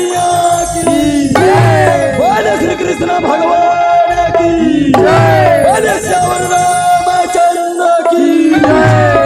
मैया की जय। बोले श्री कृष्ण भगवान की जय। बोले श्यावर रामचंद्र की जय।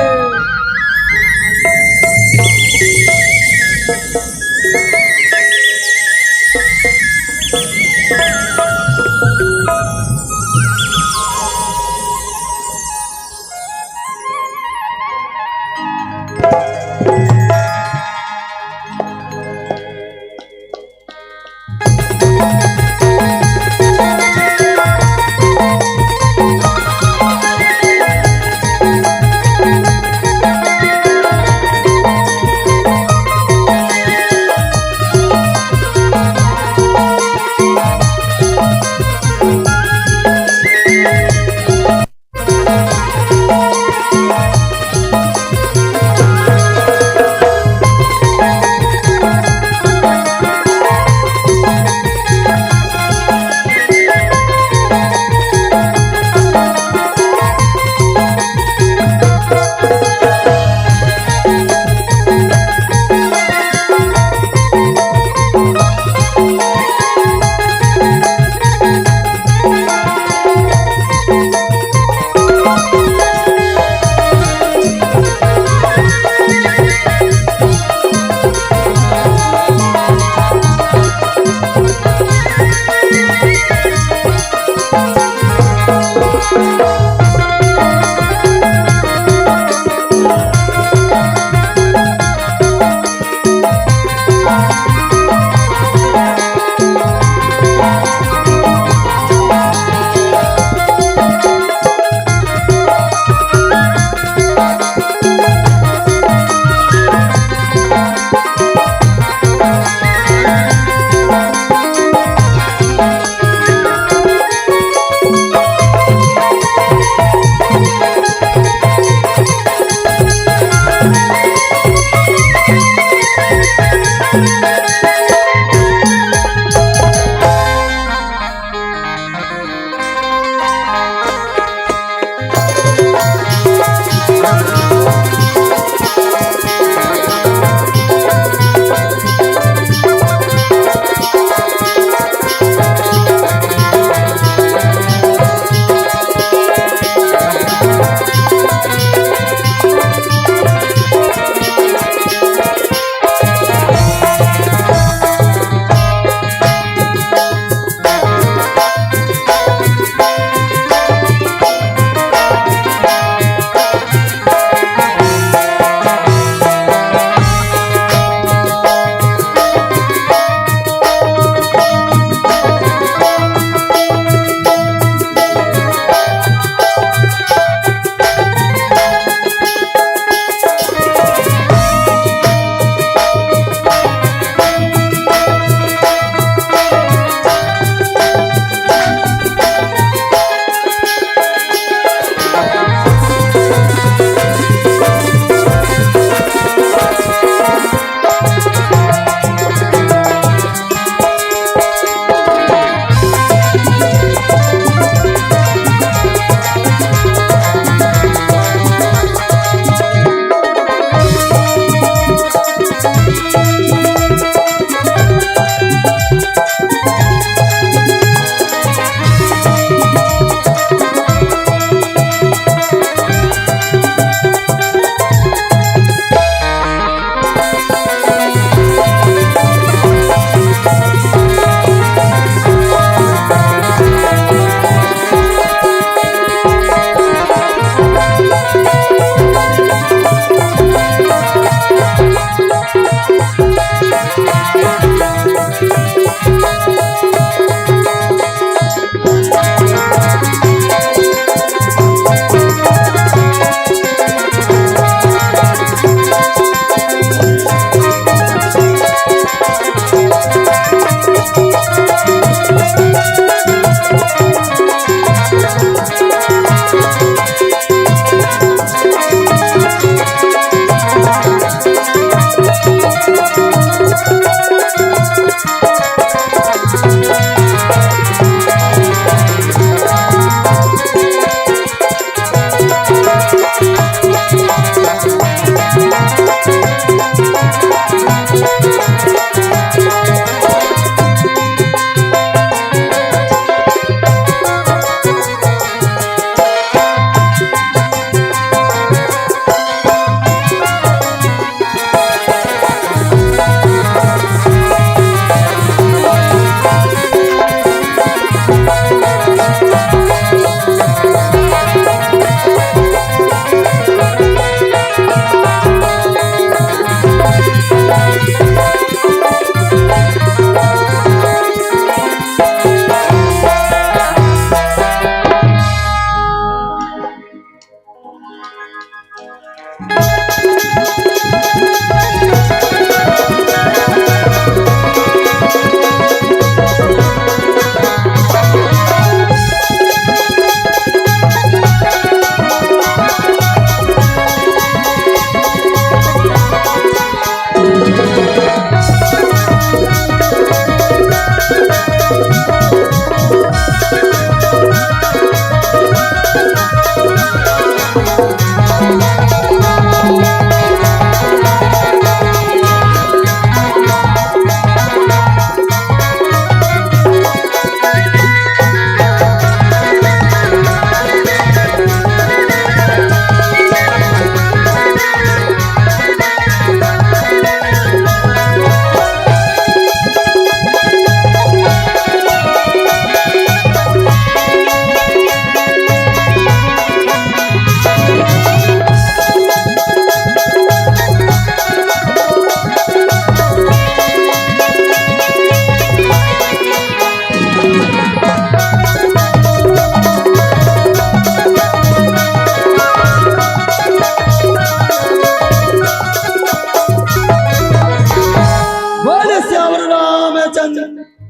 श्यावर रामचंद्र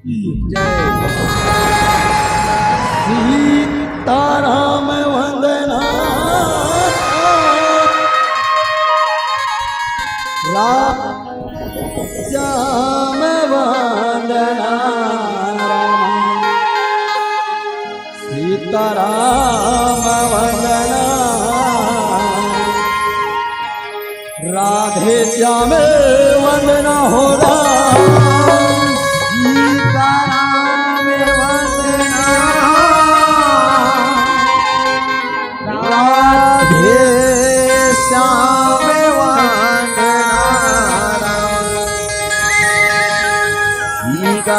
की जय। सीताराम वंदना राम श्याम वंदना सीताराम वंदना राधे श्याम वंदना हो राम सीताराम वंदना राधे श्याम वंदना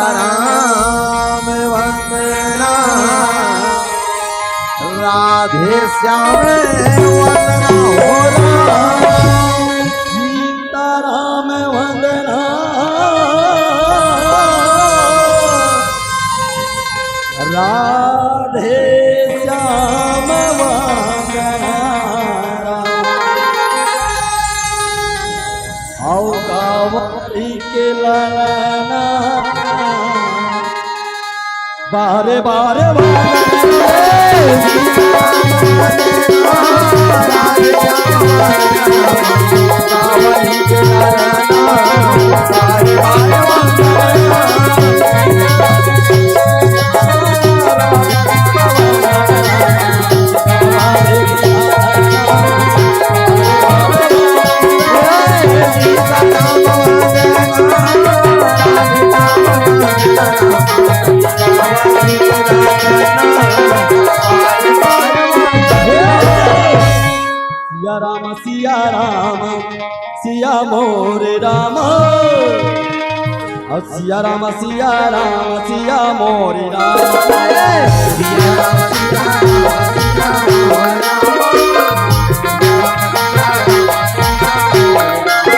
सीताराम वंदना राधे श्याम वंदना हो राम सीताराम वंदना राधे श्याम वंदना आओ कावरी के लाना बारे बारे सिया राम सिया मोरे राम सिया राम सिया राम सिया मोरे राम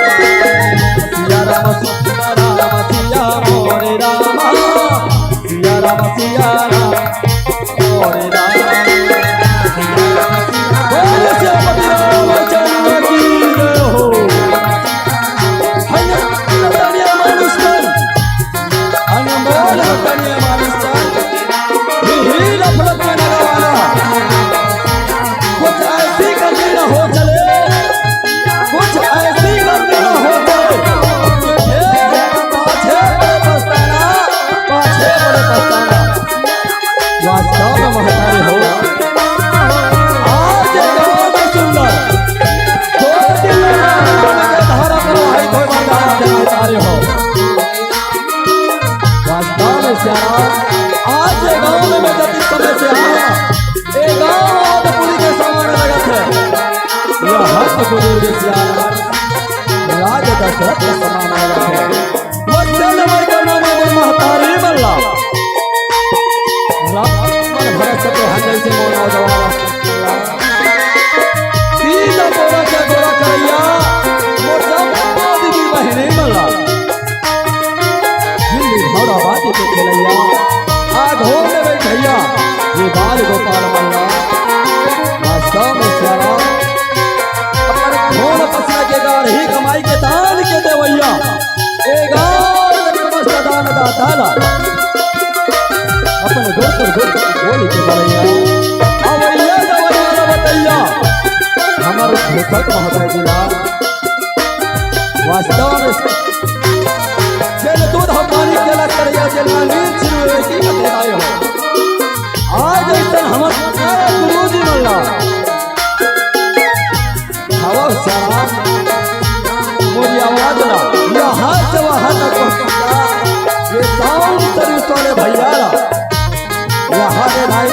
सिया राम सिया मोरे राम सिया राम सिया राम मोरे राम आज गांव में मैं जब समय से आया एक गांव पुरी के सामने लगा थे यह हस्त बुजुर्ग सियारा राज दशरथ के समान लगा थे वचन वर्ग नाम महतारी मल्ला राम भरत के हंडल से मोना जवाला तीन बोरा के गोरा करैया मोटा मोदी की बहने मल्ला घोड़ा बाती पे खेलैया आग हो में बैठैया ये बाल गोपाल मल्ला वास्तव में श्यारा अपन घोड़ पसना के गाढ़ी कमाई के दान के देवैया ए गाल मस्त दान दाताला अपन गोड़ पर गोली के बलैया अवैया जवैया बतैया हमर भूखत महताई जिला वास्तव में जेल दूध हम पानी केला करिया जेल नींद छिड़वे की बताए हो आज ऐसा हमर गुरुजी मल्ला हवा सारा मोरी आवाज ला या हाथ जवा हाथ को ये साउंड सर्विस वाले भैया या हाथ भाई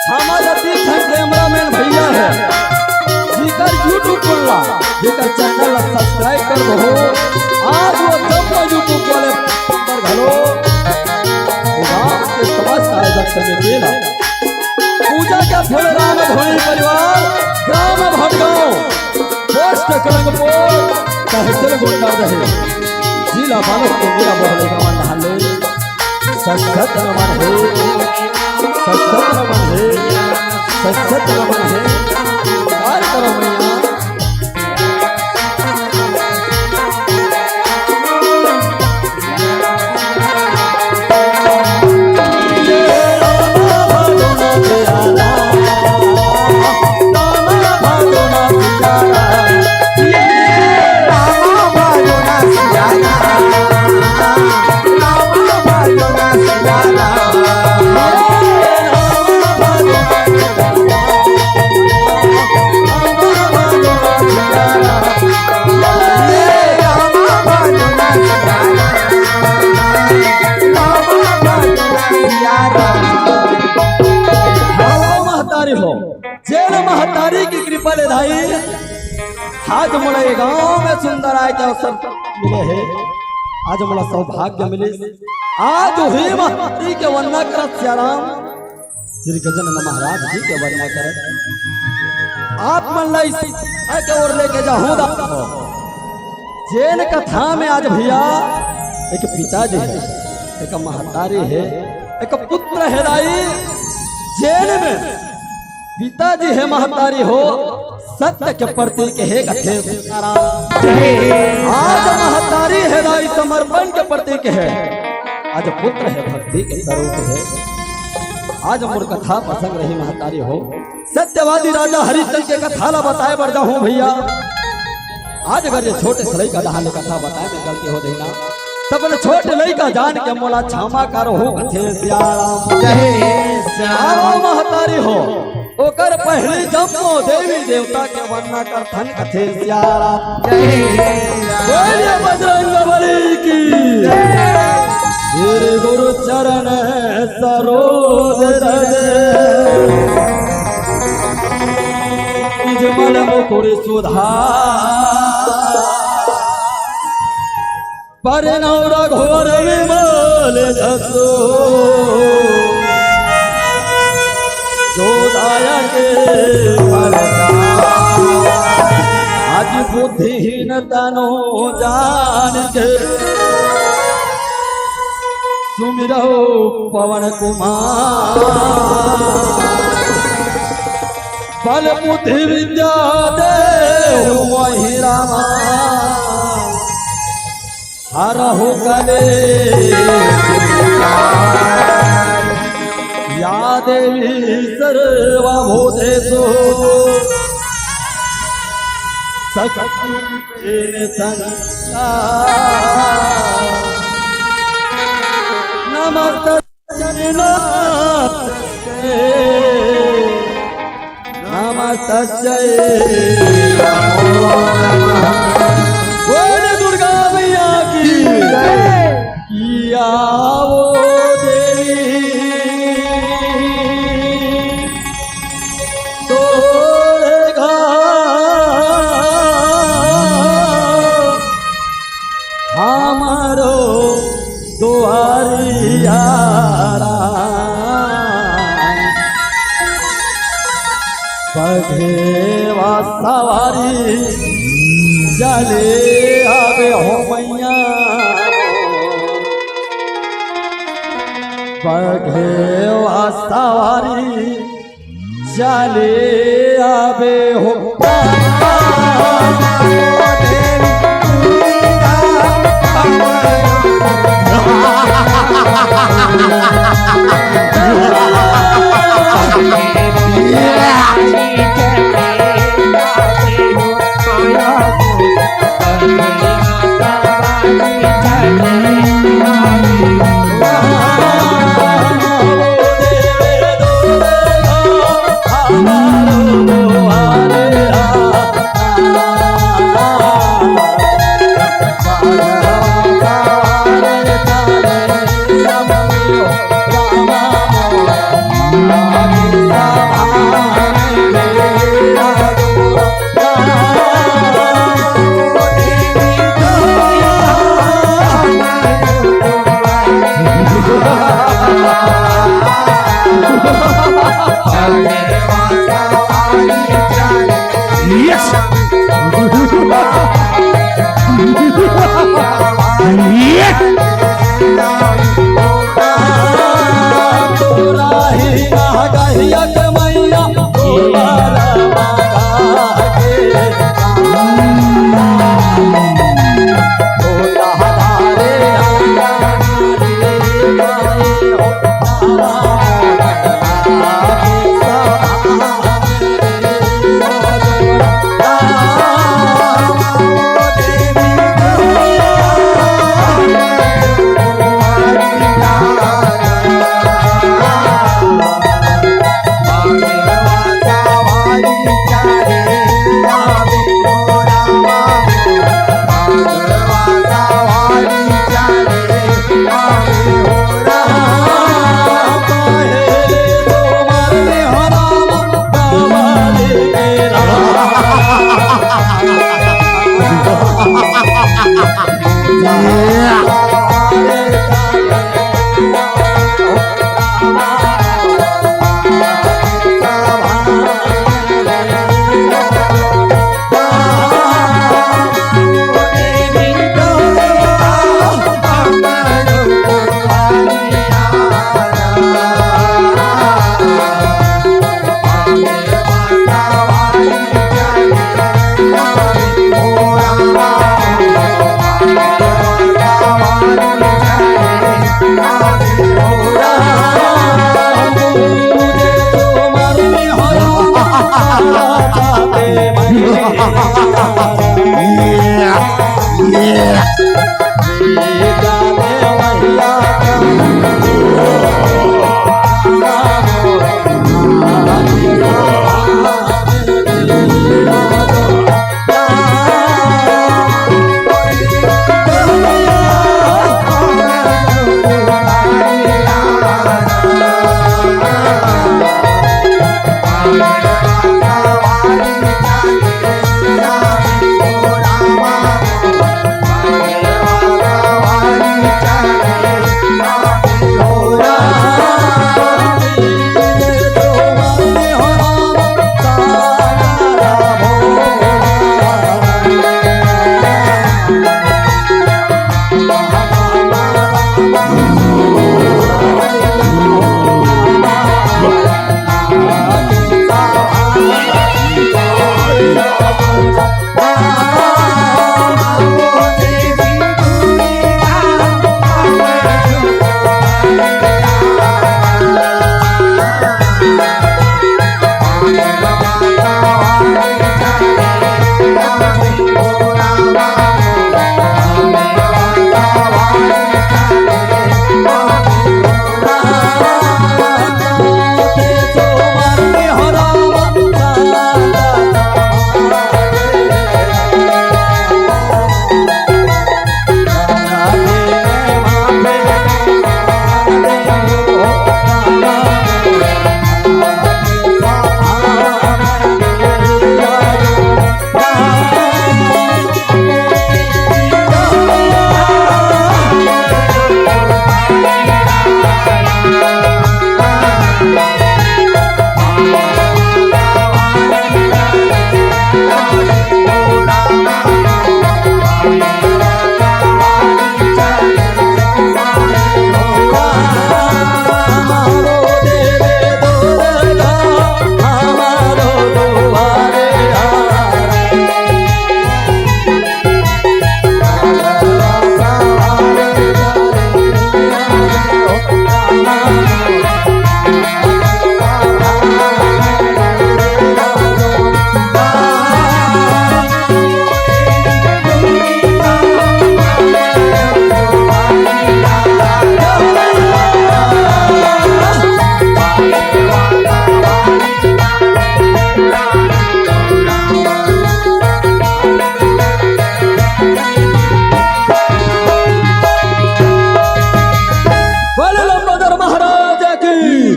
हमारा तीन कैमरामैन भैया है जिकर यूट्यूब पर जेकर चैनल सब्सक्राइब कर हो आज वो जब यूट्यूब वाले पर घलो राम के समस्त आयोजक समिति ना पूजा का फल राम धोनी परिवार ग्राम भटगांव पोस्ट कलंगपुर तहसील गोंडा रहे जिला बालक को जिला बोले का मन हाले सत्सत नमन है सत्सत नमन है सत्सत नमन है कार्यक्रम जेल महतारी की कृपा ले धाई आज मोला ये गांव में सुंदर आए के अवसर मिले है। आज मोला सौभाग्य मिले आज हुई महतारी के वंदना करत सियाराम श्री गजानन महाराज जी के वंदना करत आप मन ला इस के ओर लेके जाऊं दा जेल कथा में आज भैया एक पिताजी है, एक महतारी है, एक पुत्र है दाई। जेल में पिताजी है, महतारी हो, सत्य के प्रतीक है कथे। आज महतारी है दाई, समर्पण के प्रतीक है। आज पुत्र है, भक्ति के स्वरूप है। आज मोर कथा प्रसंग रही महतारी हो, सत्यवादी राजा हरिश्चंद्र के कथा ला बताए बर जाऊं भैया। आज अगर ये छोटे सलई का दहाले कथा बताए में गलती हो देना तब छोटे लई का जान के मोला क्षमा करो हो कथे सियाराम जय श्याम। महतारी हो ओकर पहली जन्मो देवी देवता के वंदना कर थन कथे सियाराम जय बजरंगबली की श्री गुरु चरण सरोज निजमल मुकुर सुधार परिणव रघुवर विमल जसो जोदाया के आज बुद्धिहीन तनो जान के सुमिरो पवन कुमार बल बुद्धि विद्या दे वही रामा हरहु कले या देवी सर्वभूतेषु शक्तिं संस्था नमस्तस्यै नमस्तस्यै दुर्गा मैया की आओ देवी तोरे हमारो दुआरिया बघेवा सवारी चले आवे हो मैया बघेवा सवारी चले आवे हो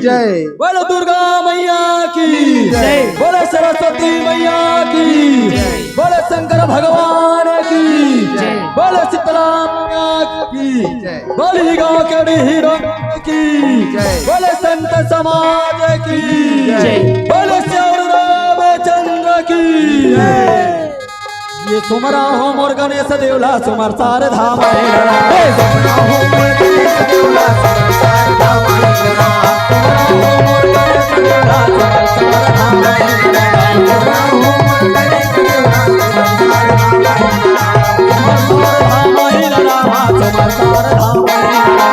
जय। बोलो दुर्गा मैया की जय। बोलो सरस्वती मैया की जय। बोलो शंकर भगवान की जय। बोलो शीतला मैया की जय। बोली गाँव के हीरो की जय। बोले संत समाज की जय। बोले श्याम रामचंद्र की ये सुमरा हो मोर गणेश देवला सुमर सार धाम सुमरा हो मोर गणेश देवला सुमर सार धाम सुमरा हो मोर गणेश देवला सुमर सार धाम सुमरा हो मोर गणेश देवला सुमर सार धाम सुमर सार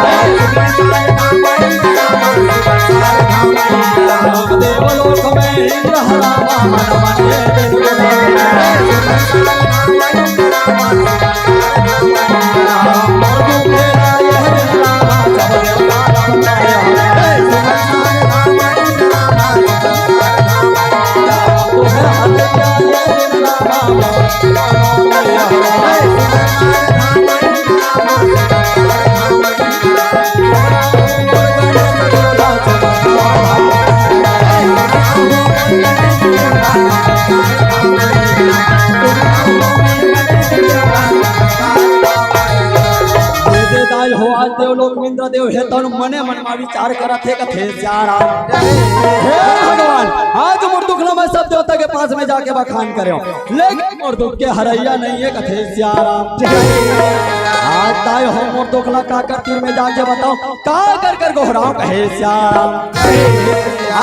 धाम देवलोक में इंद्र हरावा मन मने हो आज देवलोक में इंद्र देव हे तन मने मन में विचार करत हे कथे सियाराम हे भगवान आज मोर दुखला मैं सब देवता के पास में जाके बखान करे लेकिन मोर दुख के हरैया नहीं है कथे सियाराम आज ताय हो मोर दुखला का कर तीर में जाके बताओ का कर गोहराओ कहे सियाराम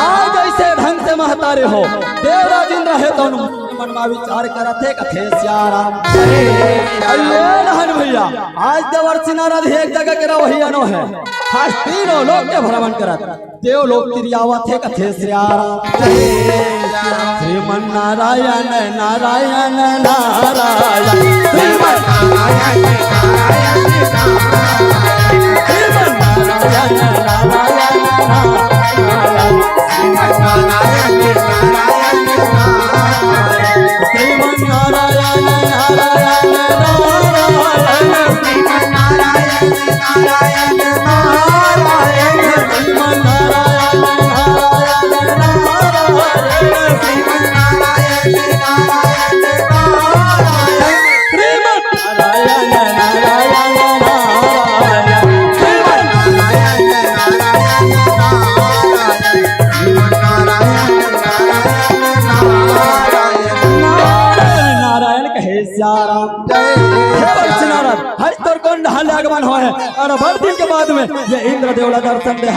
आज ऐसे ढंग से महतारे हो देवराज इंद्र है तन मन में विचार करत है कथे सियाराम भैया आज देवर्षि नारद एक जगह के रहिया नो है आज तीनों लोग के भ्रमण करत देव लोग तिरियावत है कथे सियाराम श्रीमन नारायण नारायण नारायण श्रीमन नारायण नारायण नारायण श्रीमन नारायण नारायण आगमन हो है और भर दिन के बाद में ये इंद्र देवला दर्शन दे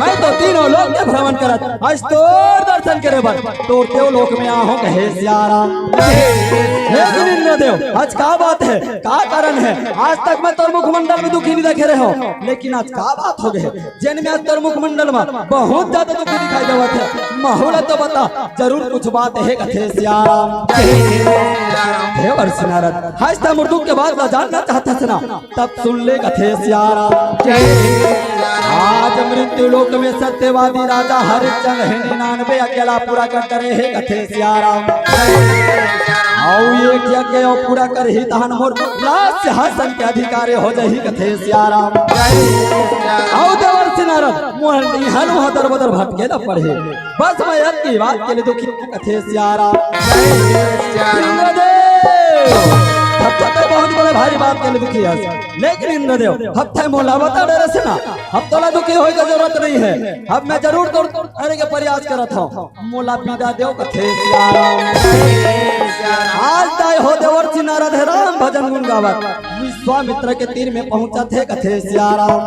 मैं तो तीनों लोग के भ्रमण करत आज तोर दर्शन करे बन तोर देव लोक में आहो कहे सियाराम लेकिन इंद्र देव आज का बात है का कारण है आज तक मैं तोर मुखमंडल में दुखी नहीं देखे रहे हो लेकिन आज का बात हो गए जन में आज तोर मुखमंडल में बहुत ज्यादा दुखी दिखाई देवत है माहौल तो बता जरूर कुछ बात है कथे सियाराम देवर्षि नारद आज तक मुर्दू के बाद जानना चाहता था ना तब सुन ले कथे सियाराम आज मृत्यु लोक में सत्यवादी राजा हरिश्चंद्र 99 अकेला पूरा करते रहे कथे सियाराम आओ एक यज्ञ पूरा कर ही तहन मोर लाश हसन के अधिकारी हो जाही कथे सियाराम आओ देवर्षि नारद मोहन हनु हदर बदर भटके न पड़े बस मैं एक की बात के लिए दुखी कथे सियाराम हफ्ते बहुत बड़े भारी बात के लिए दुखी है लेकिन इंद्रदेव हफ्ते मोला बता डरे से ना अब तोला दुखी होए की जरूरत नहीं है अब मैं जरूर तोड़ अरे के प्रयास करत हूं मोला पीड़ा देव कथे सियाराम आज ताय हो देवर्षि नारद है राम भजन गुण गावत विश्वामित्र के तीर में पहुंचा थे कथे सियाराम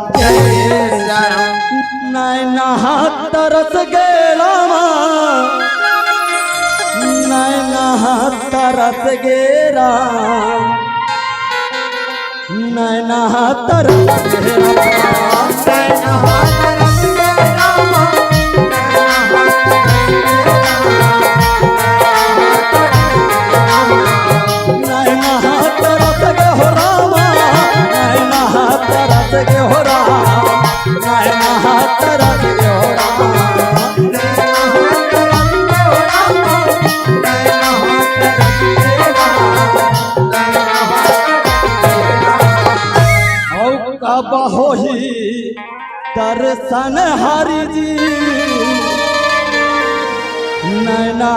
नैना हाथ तरस गेला नैना हाथ तरस गेरा नैना तरस गेरा अब हो ही दर्शन हरि जी नैना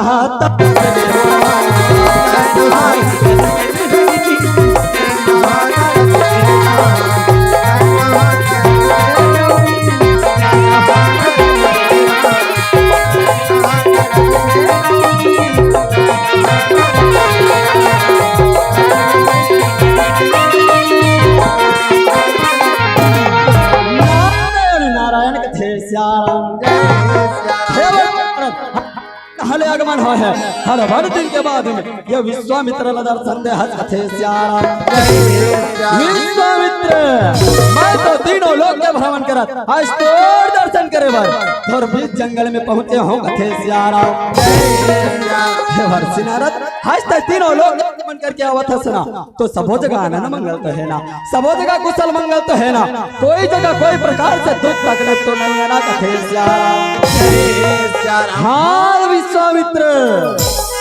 नारायण कथे श्याम हले आगमन हो है हर भर दिन के बाद में ये विश्वामित्र दर्शन दे हस कथे श्याम विश्वामित्र मैं तो तीनों लोक के भ्रमण करत आज तोर दर्शन करे बर और बीच जंगल में पहुंचे हूं कथे श्याम हे वर्षि नारद आज तक तीनों लोग भ्रमण करके आवत हसना तो सबो जगह आनंद मंगल तो है ना सबो जगह कुशल मंगल तो है ना कोई जगह कोई प्रकार से दुख तकलीफ तो नहीं है ना कथे श्याम हाँ विश्वामित्र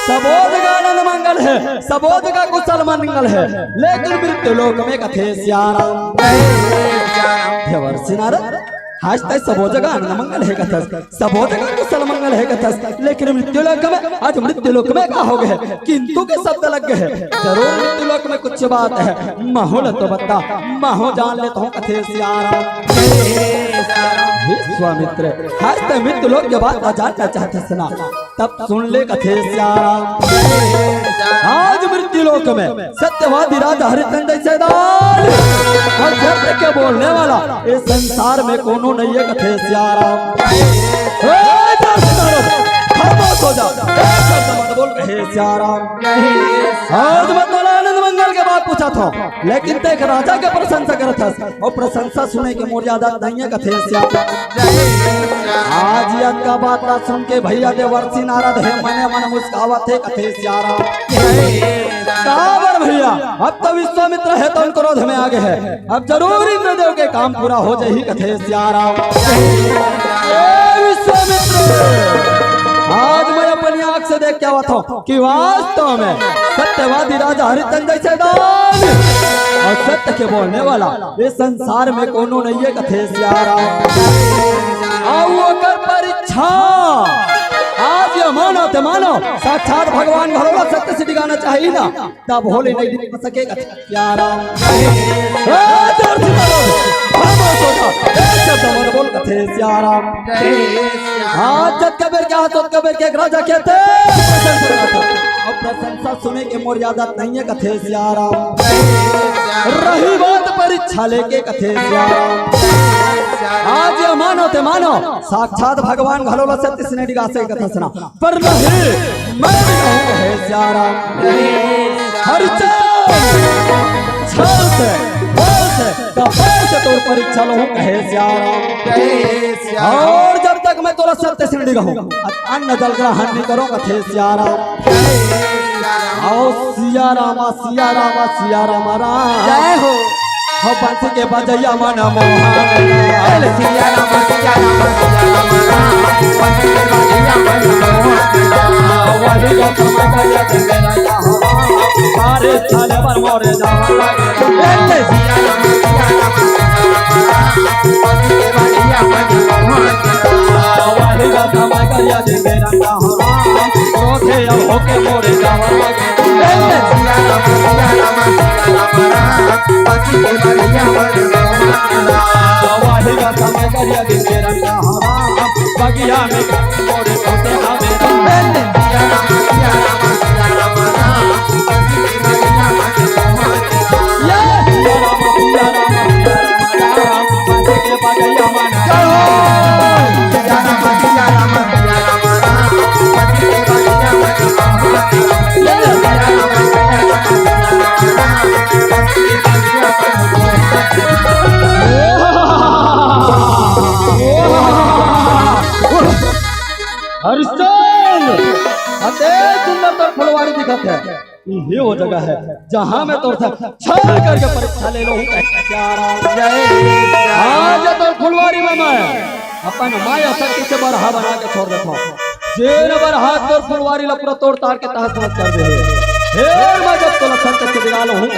सबो जगह आनंद मंगल है सबो जगह कुशल मंगल है लेकिन मृत्यु लोक में कथे श्याम हे वर्षि नारद आज तक सबो जगह आनंद मंगल है कथस सबो जगह कुशल मंगल है कथस लेकिन मृत्यु लोक में आज मृत्यु लोक में क्या हो गए किंतु के शब्द लग गए जरूर मृत्यु लोक में कुछ बात है माहौल तो बता माहो जान लेता हूँ कथे श्याम विश्वामित्र आज तक मृत्यु लोक के बात जानना चाहते सुना तब सुन ले कथे श्याम आज मृत्यु लोक में सत्यवादी राजा हरिश्चंद्र और सत्य के बोलने वाला इस संसार में कोनो नहीं है कथे श्याम खामोश हो जा मत बोल कहे श्याम आज मत बोला आनंद मंगल के बाद पूछा था लेकिन देख राजा के प्रशंसा करत और प्रशंसा सुने के मर्यादा नहीं है कथे श्याम आज यद का बात सुन के भैया देवर्षि नारद है मने मन मुस्कावत है कथे श्याम भैया अब तो विश्वामित्र है तो क्रोध में आगे है अब जरूर इंद्रदेव के काम पूरा हो जाए कथे श्याम विश्वामित्र आज मैं अपनी आंख से देख के आवा था कि वास्तव में सत्यवादी राजा हरिश्चंद्र से दान और सत्य के बोलने वाला इस संसार में कोनो नहीं है कथे श्याम आओ कर परीक्षा आज ये मानो ते मानो साक्षात भगवान भरोला सत्य से दिखाना चाहिए ना तब होले नहीं दिख सकेगा श्याम बोल कथे श्याम आज जब कबीर क्या तो कबीर के राजा कहते और प्रशंसा सुने के मर्यादा नहीं है कथे श्याम रही बात परीक्षा लेके कथे श्याम आज ये मानो ते मानो साक्षात भगवान भरोला सत्य से नहीं दिखा सके कथा सुना पर नहीं मैं कहूँ कहे श्याम तो परीक्षा लो कहे श्याम और जब तक मैं तोरा सत्य से नहीं कहूँ अन्न जल ग्रहण नहीं करो कथे श्याम आओ सिया रामा सिया रामा सिया रामा राम जय हो हो बंसी के बजैया मन मोहन सिया रामा सिया रामा सिया रामा राम बंसी के बजैया मन मोहन वाली को समय करिया के मेरा यहाँ मारे छाले पर मोरे जावा लगे सिया रामा सिया रामा बंसी के बजैया मन मोहन वाली को समय करिया के मेरा यहाँ क्रोधे अब होके मोरे जावा लगे सिया रामा सिया रामा सिया रामा राम बंसी के बजैया मन मोहन वाली को समय करिया के मेरा यहाँ बगिया में मोरे होते हमें सिया रामा सिया रामा सिया रामा राम बंसी के बजैया मन मोहन सिया रामा सिया रामा सिया रामा राम बंसी के बजैया मन सिया रामा सिया रामा सिया रामा राम बंसी के बजैया मन मोहन सिया रामा सिया रामा सिया रामा राम बंसी के बजैया हरिश्चंद्र अते सुंदर तो फुलवारी दिखत है ये वो जगह है जहाँ मैं तो छल करके परीक्षा ले लो आज तो फुलवारी में मैं अपन माया शक्ति से बरहा बना के छोड़ देता हूँ जेर बरहा तो फुलवारी ला पूरा तोड़ ताड़ के तहस नहस कर दे मैं जब तो लक्षण से दिला लो हूँ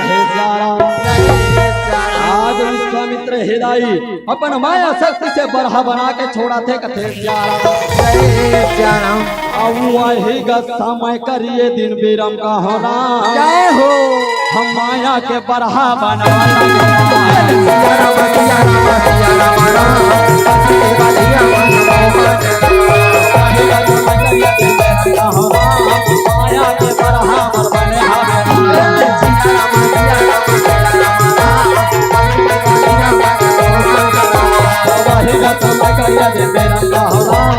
आज विश्वामित्र हेदाई अपन माया शक्ति से बरहा बना के छोड़ा थे कथे श्याम वही समय करिए दिन बीरम का होना जय हो हम माया के बरहा बना माया के बरहा बने समय करिए दिन बीरम का होना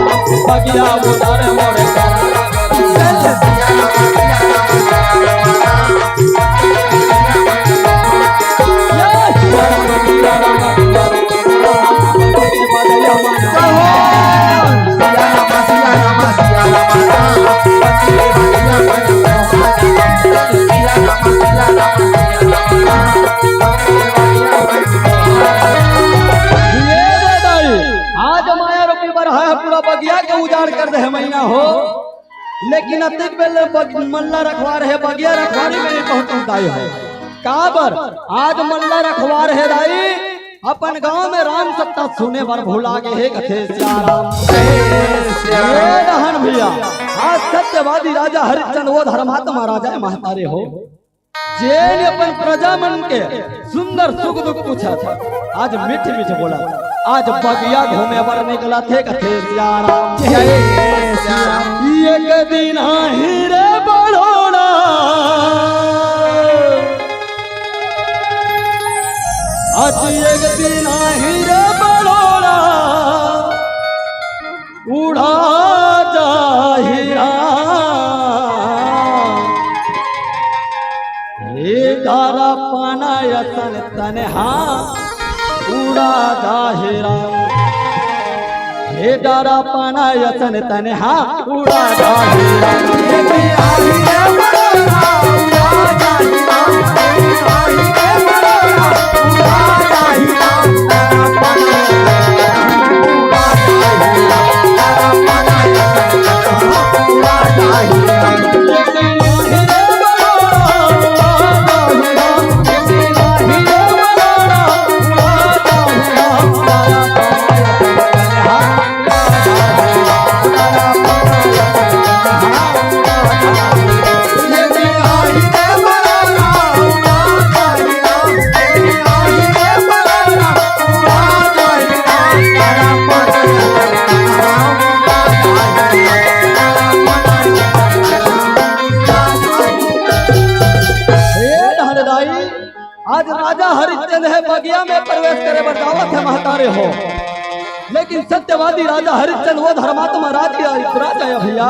बगिया उतारे मोरे बगिया के उजाड़ कर दे महीना हो लेकिन अतिक बेल मल्ला रखवार है बगिया रखवारी में नहीं पहुंच दाई हो काबर आज मल्ला रखवार है दाई अपन गांव में राम सत्ता सुने पर भूला के है कथे रहन भैया आज सत्यवादी राजा हरिश्चंद्र वो धर्मात्मा राजा महतारे हो जेल अपन प्रजा मन के सुंदर सुख दुख पूछा था आज मीठ मीठ बोला आज बगिया घूमे पर निकला थे कथे एक दिन हीरे बड़ोड़ा आज एक दिन हीरे बड़ोड़ा उड़ा जा हीरा दारा पाना यतन तनहा उड़ा जाहिरा हे दारा पाना यतन तनहा उड़ा जाहिरा आज राजा हरिश्चंद्र है बगिया में प्रवेश करे बचावत है महतारे हो लेकिन सत्यवादी राजा हरिश्चंद्र वो धर्मात्मा राजा है भैया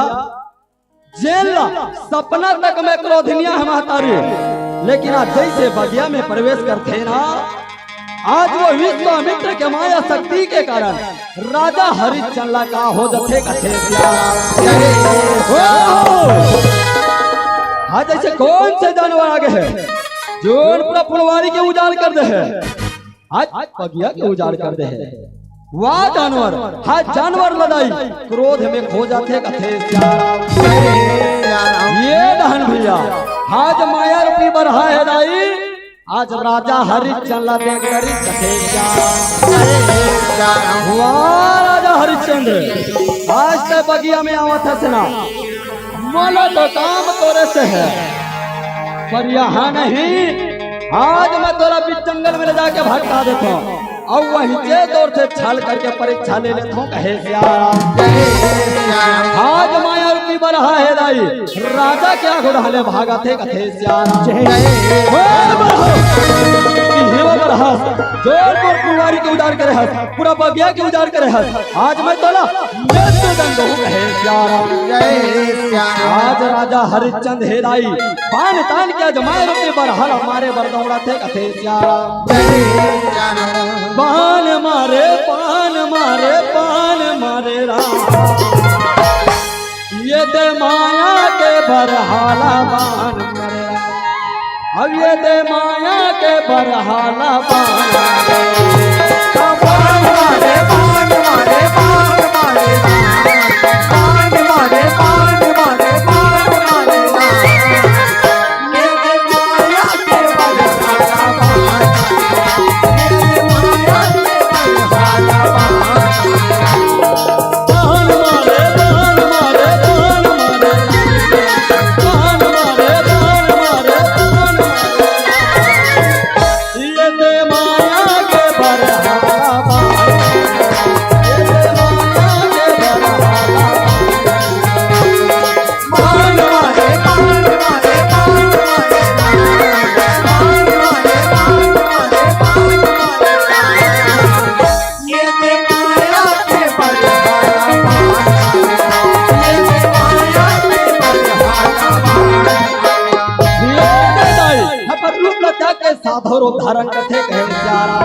जेल सपना तक में क्रोधनिया है महतारे लेकिन आज जैसे बगिया में प्रवेश करते ना आज वो विश्वामित्र के माया शक्ति के कारण राजा हरिश्चंद्र का हो जथे कथे आज जैसे कौन से जानवर आगे है जोन पूरा फुलवारी के उजाड़ कर दे है आज बगिया के उजाड़ कर दे है वाह जानवर हाथ जानवर लड़ाई क्रोध में खो जाते कथे ये दहन भैया आज माया रूपी बरहा है दाई आज राजा हरिश्चंद्र देख करी कथे वाह राजा हरिश्चंद्र आज तक बगिया में आवत है सेना मोला तो काम तोरे से है पर यहाँ नहीं आज मैं तोरा बीच जंगल में ले जाके भटका देता हूँ और वहीं से दौर से छल करके परीक्षा ले लेता हूँ कहे आज माया रूपी बरहा है दाई राजा क्या घुड़ाले भागा थे कथे जोधपुर कुंवारी के उजाड़ करे हस पूरा बगिया के उजाड़ करे हस आज मैं तोला मृत्युदंड हूँ कहे आज राजा हरिश्चंद्र हे दाई पान तान के जमाए रूपी बरहल हमारे बरदौड़ा थे कथे पान मारे पान मारे पान मारे राम ये दे माया के बरहाला बान मारे अब ये दे माया के बरहाला बान मारे पान मारे पान मारे पान मारे पान मारे पान मारे ये दे माया के बरहाला बान साधो रूप धारण करते कहे सियाराम।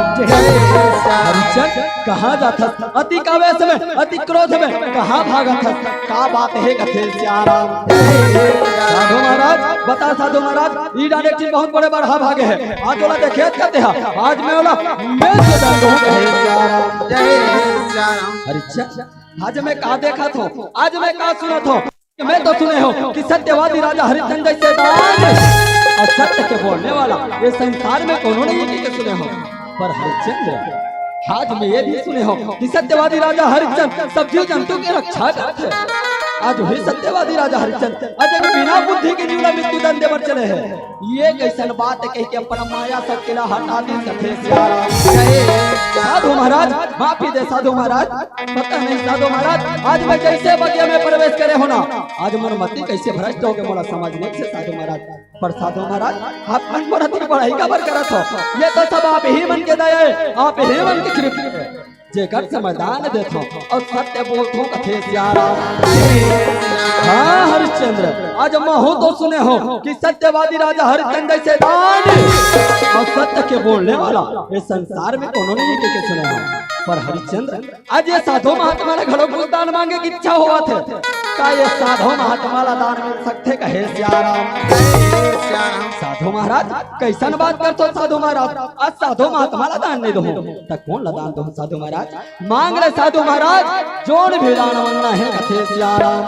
हरिचंद कहाँ जाता अति कावेश में अति क्रोध में कहाँ भागा था का बात है कथे सियाराम। साधु महाराज बता साधु महाराज ई डायरेक्टिंग बहुत बड़े बड़ा भागे है आज वाला देखे कहते हैं आज मैं वाला मैं से दंड हूं कहे सियाराम। जय सियाराम। हरिचंद आज मैं का देखा था आज मैं का सुना था मैं तो सुने हो कि सत्यवादी राजा हरिश्चंद्र जैसे दान और सत्य के बोलने वाला ये संसार में कौन नहीं के सुने हो। पर हरिश्चंद्र आज में ये भी सुने हो कि सत्यवादी राजा हरिश्चंद्र सब जीव जंतु की रक्षा करते हैं। आज वही सत्यवादी राजा हरिश्चंद्र आज बिना बुद्धि के जीवना मृत्यु दंड देवर चले हैं। ये कैसन बात कह के अपना माया सब किला हटा दी सके सियाराम। साधु महाराज माफी दे साधु महाराज पता नहीं साधु महाराज आज मैं कैसे बगिया में प्रवेश करे होना आज मन मती कैसे भ्रष्ट हो गए मोला समझने से साधु महाराज। पर साधु महाराज आप मन को रति पढ़ाई का बर करत हो ये तो सब आप ही मन के दया आप ही मन के कृपा जेकर समाधान देथो और सत्य बोलथो कथे सियाराम। हाँ हरिश्चंद्र आज महू तो सुने हो कि सत्यवादी राजा हरिश्चंद्र जैसे दान और सत्य के बोलने वाला ये संसार में कोनो नहीं के सुने हो। पर हरिश्चंद्र आज ये साधु महात्मा ने घरों को दान मांगे की इच्छा हुआ थे का ये साधु महात्मा ला दान मिल सकते कहे सियाराम। साधु महाराज कैसन बात करते साधु महाराज आज साधु महात्मा ला दान नहीं दो तक कौन ला दान दो साधु महाराज मांग ले साधु महाराज जोड़ भी दान मांगना है कथे सियाराम।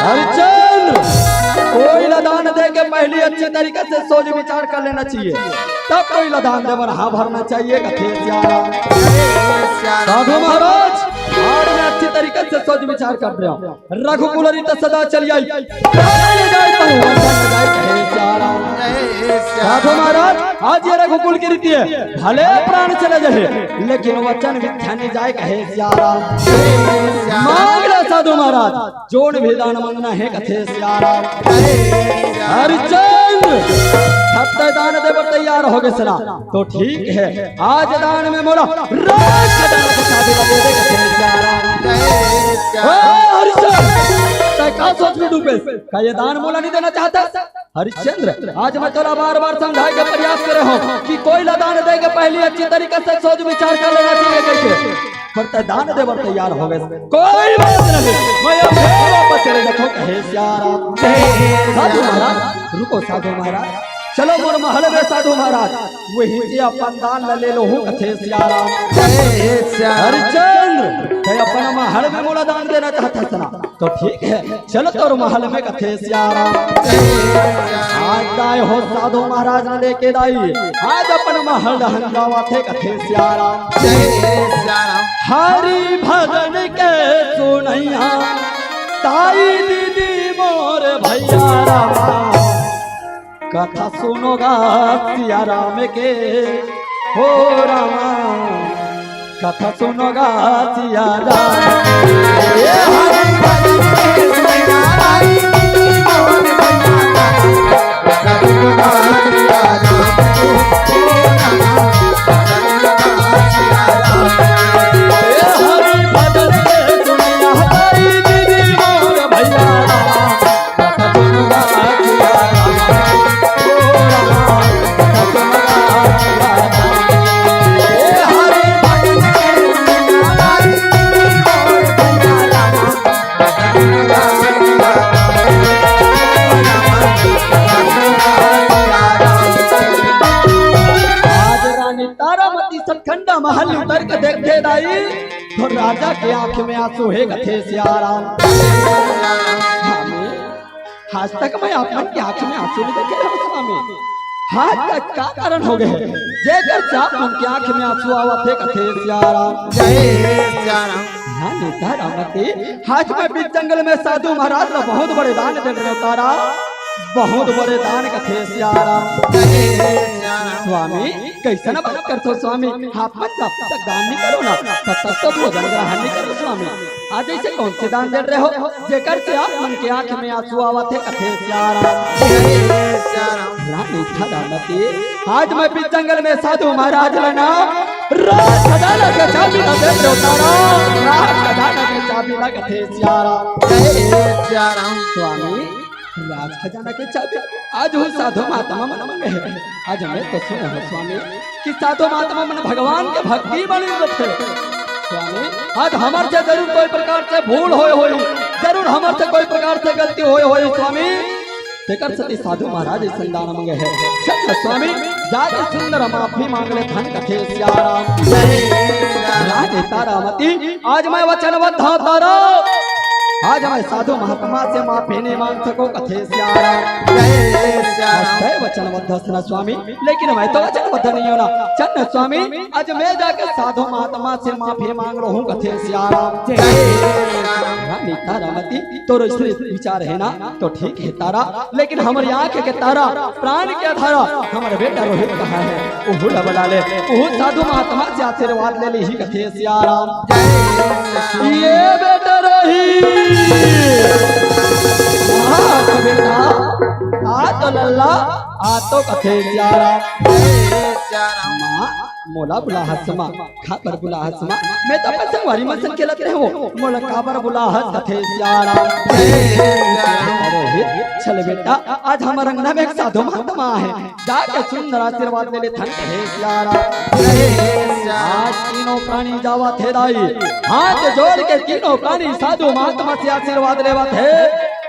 हरिश्चंद्र कोई लदान दे के पहली अच्छे तरीके से सोच विचार कर लेना चाहिए तब कोई लदान दे हाँ भरना चाहिए कथे सियाराम। साधु महाराज और मैं अच्छी तरीके से सोच विचार कर रहा हूँ रघुकुल तो सदा चली आई साधु महाराज आज ये रघुकुल की रीति है भले प्राण चले जाए लेकिन वचन मिथ्या नहीं जाए कहे सियाराम। मांग ले साधु महाराज जोड़ भी दान मांगना है कथे सियाराम। हरिश्चंद्र सत्य दान देवर तैयार हो गए सना तो ठीक है आज दान में मोला क्या सोच में डूबे क्या ये दान मोला नहीं देना चाहता। हरिश्चंद्र आज मैं तोरा बार बार समझाए के प्रयास करे हो कि कोई दान देगा पहले अच्छी तरीके से सोच विचार कर लेना चाहिए कैसे पर दान देवर तैयार हो गए कोई बात नहीं मैं अब वापस चले देखो कहे सियाराम। साधु महाराज रुको साधु महाराज चलो मोर महल में साधु महाराज वही जे अपन दान ले लो हूं कथे सियाराम। हरिश्चंद्र ते अपन महल में मोला दान देना चाहता सना तो ठीक है चलो तोर महल में कथे सियाराम। आज दाए हो साधु महाराज ने लेके दाई आज अपन महल हंगावा थे कथे सियाराम। हरि भजन के सुनैया ताई दीदी मोर भैया रामा कथा सुनोगा सिया राम के हो रामा कथा सुनोगा सिया महल उतर के देखे दाई तो राजा के आंख में आंसू है कथे सियाराम। आज तक मैं अपन की आंख में आंसू नहीं देखे रहा स्वामी हाथ तक का कारण हो गए जेकर चाप मन की आंख में आंसू आवा थे कथे सियाराम। जय सियाराम। हाँ नेता रामती हाथ में बीच जंगल में साधु महाराज ने बहुत बड़े दान दे रहे तारा बहुत बड़े दान कथे सियाराम। स्वामी कैसा ना बात करते हो स्वामी आप मत तक दान नहीं करो ना तब तक तो भोजन ग्रहण नहीं करो स्वामी आज ऐसे कौन से दान दे रहे हो जेकर से आप मन के आंख में आंसू आवत है कथे सियाराम। आज मैं बीच जंगल में साधु महाराज लेना राज खजाना के चाबी ना दे रहे हो तारा राज खजाना के चाबी ना कथे सियाराम। स्वामी राज खजाना के चाबी आज हो साधु महात्मा मन मंगे है। आज हमें तो सुने हो स्वामी कि साधु महात्मा मन भगवान के भक्ति बनी रखे स्वामी। आज हमार से जरूर कोई प्रकार से भूल होई जरूर हमार से कोई प्रकार से गलती होई स्वामी। तेकर सती साधु महाराज संदान मंगे है। चल स्वामी जाके सुंदर माफी मांग ले धन कथे सियाराम राधे तारामती। आज मैं वचनबद्ध हूं तारा आज मैं साधु महात्मा से माफी नहीं मांग सको कथे सियाराम वचनबद्ध सुना स्वामी। लेकिन मैं तो वचनबद्ध नहीं होना चल स्वामी। आज मैं जाके साधु महात्मा से माफी मांग रहा हूँ कथे सियाराम रानी तारामती। तो विचार है ना तो ठीक है तारा। लेकिन हमारी आंख के तारा प्राण के धारा हमारे बेटा रोहित कहा है वो बुला ले वो साधु महात्मा से आशीर्वाद ले ली ही कथे सियाराम। ये बेटा रोहित बेटा आ तो लल्ला आ तो कथे सियाराम मोला बुला हसमा खापर बुला हसमा। मैं तो अपन संगवारी मन सन खेलत रहे हो मोला काबर बुला हस कथे सियाराम। चल बेटा आज हमारे अंगना में एक साधु महात्मा है जाके सुंदर आशीर्वाद ले ले धन कथे सियाराम। आज तीनों प्राणी जावा थे दाई हाथ जोड़ के तीनों प्राणी साधु महात्मा से आशीर्वाद लेवा थे।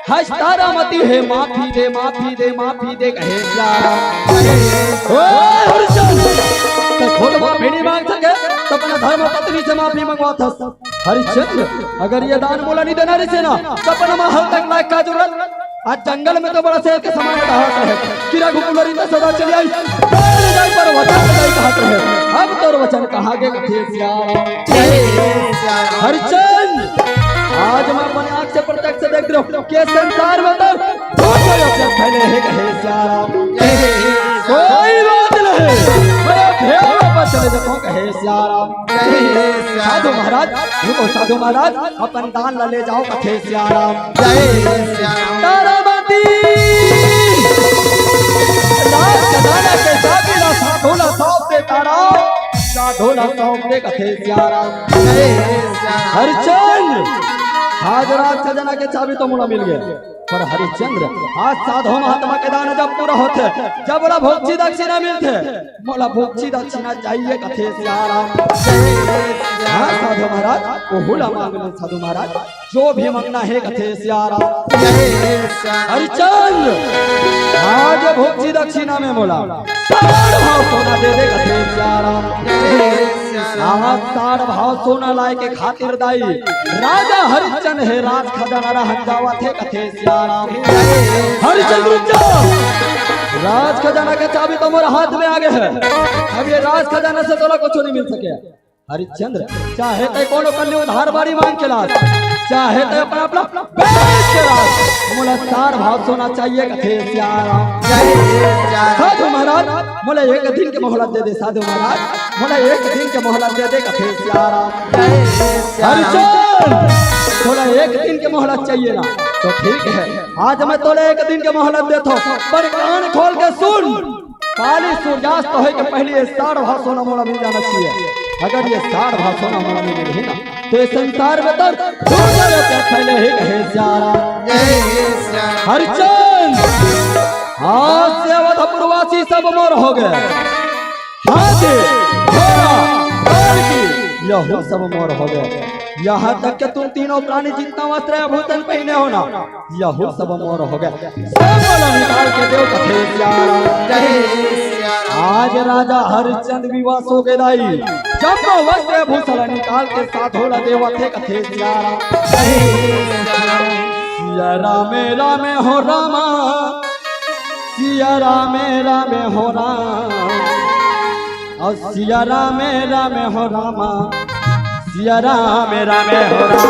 हस तारामती है माफी दे माफी दे माफी दे कहे सियाराम। तो खोल माफी नहीं मांग सके तो अपना धर्म पत्नी से माफी मंगवा था। हरिश्चंद्र अगर ये दान मोला नहीं देना रही ना तो अपना महल तक लायक का जरूरत। आज जंगल में तो बड़ा शेर के समान रहा है किरा गुपुलरी में सदा चली आई पर वचन कहत रहे। अब तो वचन कहा गए कथे सियाराम। हरिश्चंद्र आज मैं अपने आंख से प्रत्यक्ष देख रहा हूँ के संसार में तो फैले है कहे सियाराम। कोई बात नहीं चले देखो कहे सियाराम। साधु महाराज रुको साधु महाराज अपन दान ले जाओ कथे सियाराम। तारामती राज खजाना के चाबी साधोला सौंप दे तारा साधोला सौंप दे कथे सियाराम। हरिश्चंद्र आज राज खजाना के चाबी तो मोला मिल गया पर हरिश्चंद्र आज साधु महात्मा के दान जब पूरा होते जब बोला भोक्षी दक्षिणा मिलते मोला भोक्षी दक्षिणा चाहिए कथे सियाराम। हाँ साधु महाराज वो हुला मांग लो साधु महाराज जो भी मांगना है कथे सियाराम। हरिश्चंद्र आज भोक्षी दक्षिणा में बोला भाव सोना दे दे कथे सियाराम। साड़ भाव सोना लाए के खातिर दाई राजा हरिश्चंद्र है राज खजाना रहन जावा थे कथे सियाराम। हरिश्चंद्र राज खजाना के चाबी तो मेरे हाथ में आ गए है। अब ये राज खजाना से तोला कुछ नहीं मिल सके। हरिश्चंद्र चाहे तो कोनो कल उधार बारी मांग के लाज चाहे तो अपना अपना बेच के लाज मोला सार भाव सोना चाहिए कथे सियाराम। साधु महाराज मोला एक दिन के मोहलत दे दे साधु महाराज मोला एक दिन के मोहलत दे दे कथे सियाराम। हरिश्चंद्र मोला एक दिन के मोहलत चाहिए ना तो ठीक है आज मैं तोले एक दिन के मोहलत देता हूँ पर कान खोल के सुन काली सूर्यास्त होए के पहले ये सार भाव सोना मोला मिल जाना चाहिए। अगर ये सार भाव सोना मोला मिल गई ना तो इस संसार में तो फैले ही कहे सियाराम। हरिश्चंद्र आज से अवधपुरवासी सब मोर हो गए हाथी घोड़ा यह सब मोर हो गए। यहाँ तक कि तुम तीनों प्राणी जितना वस्त्र भूषण पहने हो ना यह सब मोर हो गए। निकाल के देव कथे सियाराम। आज राजा हरिश्चंद्र विवाह हो गए दाई जब वस्त्र भूषण निकाल के साधोला देव थे कथे सियाराम। सिया रामे रामे हो रामा सिया रामे रामे हो राम और सिया रामे रामे हो रामा सिया रामे रामे हो राम।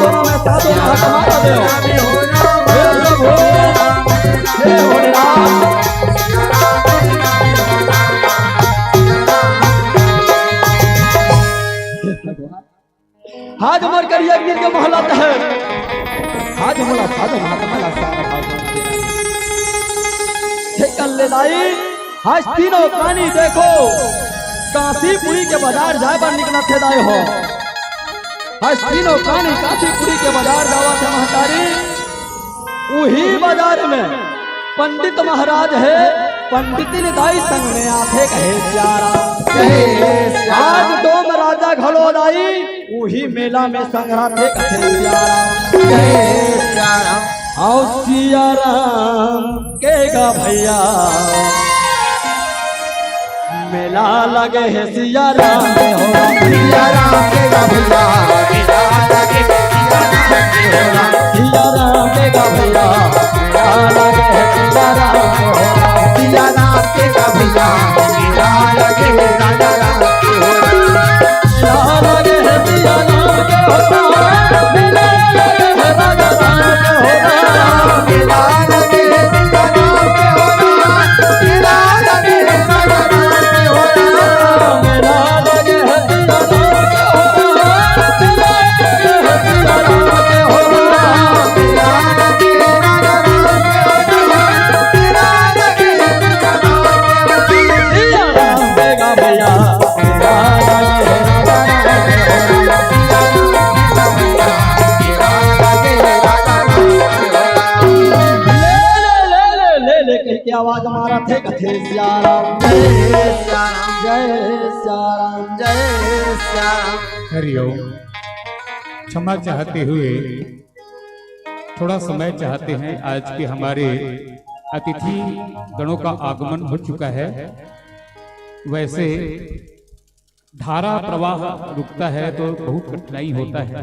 दोनों में साधु महात्मा देव हे प्रभु हे भोलेनाथ। हाथ मोड़ कर एक दिन के मोहलत है हाथ मोड़ा साधु महात्मा कल ले लाई। आज तीनों प्राणी देखो काशीपुरी के बाजार जाए पर निकला थे दाए हो। आज तीनों प्राणी काशीपुरी के बाजार जावा थे महतारी। वही बाजार में पंडित महाराज है पंडित ने दाई संग में आते कहे प्यारा आज डोम राजा घलो दाई वही मेला में संग्राते कहे प्यारा आओ सिया राम केगा भैया मेला लगे है सिया राम हो सिया राम केगा भैया मेला लगे सिया राम केगा भैया मेला लगे है सिया राम हो सिया राम केगा भैया मेला लगे राजा राम हो मेला लगे है सिया राम के होता मेला लगे है राजा राम के होता मेला लगे है सिया राम के होता मेला लगे है राजा राम के होता मेला लगे है सिया राम के होता मेला लगे है सिया राम के होता मेला लगे राजा राम के होता मेला लगे सिया राम के होता सिया राम देगा भैया मेला लगे राजा राम के होता कह के आवाज मारा थे कथे सिया राम जय सिया राम जय सिया राम जय सिया राम। हरिओम। क्षमा चाहते हुए थोड़ा समय चाहते हैं। आज के हमारे अतिथि गणों का आगमन हो चुका है। वैसे धारा प्रवाह रुकता है तो बहुत कठिनाई होता है।